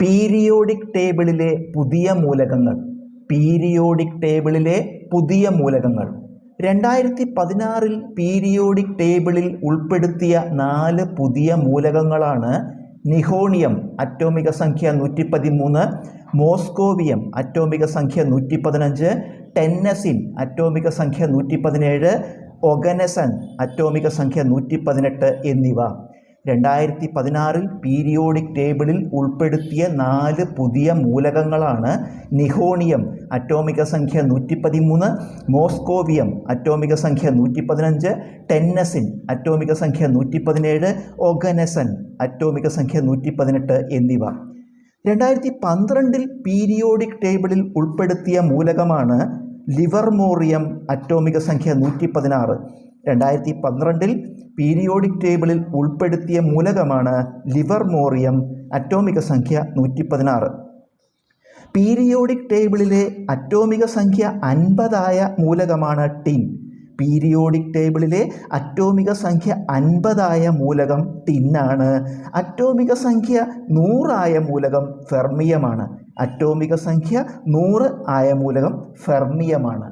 Periodic ടേബിളിലെ പുതിയ മൂലകങ്ങൾ. Periodic ടേബിളിലെ പുതിയ മൂലകങ്ങൾ 2016 പീരിയോഡിക് ടേബിളിൽ ഉൾപ്പെടുത്തിയ 4 പുതിയ മൂലകങ്ങളാണ് നിഹോണിയം അറ്റോമിക സംഖ്യ 113, മോസ്കോവിയം അറ്റോമിക സംഖ്യ 115, ടെന്നസിൻ അറ്റോമിക സംഖ്യ 117, ഒഗനസൻ അറ്റോമിക സംഖ്യ 118 എന്നിവ. 2016 പീരിയോഡിക് ടേബിളിൽ ഉൾപ്പെടുത്തിയ 4 പുതിയ മൂലകങ്ങളാണ് നിഹോണിയം അറ്റോമിക സംഖ്യ 113, മോസ്കോവിയം അറ്റോമിക സംഖ്യ 115, ടെന്നസിൻ അറ്റോമിക സംഖ്യ 117, ഒഗനസൻ അറ്റോമിക സംഖ്യ 118 എന്നിവ. 2012 പീരിയോഡിക് ടേബിളിൽ ഉൾപ്പെടുത്തിയ മൂലകമാണ് ലിവർമോറിയം അറ്റോമിക സംഖ്യ 116. 2012 പീരിയോഡിക് ടേബിളിൽ ഉൾപ്പെടുത്തിയ മൂലകമാണ് ലിവർമോറിയം അറ്റോമിക സംഖ്യ 116. പീരിയോഡിക് ടേബിളിലെ അറ്റോമിക സംഖ്യ 50 മൂലകമാണ് ടിൻ. പീരിയോഡിക് ടേബിളിലെ അറ്റോമിക സംഖ്യ 50 മൂലകം ടിന്നാണ്. അറ്റോമിക സംഖ്യ 100 മൂലകം ഫെർമിയമാണ്. അറ്റോമിക സംഖ്യ 100 മൂലകം ഫെർമിയമാണ്.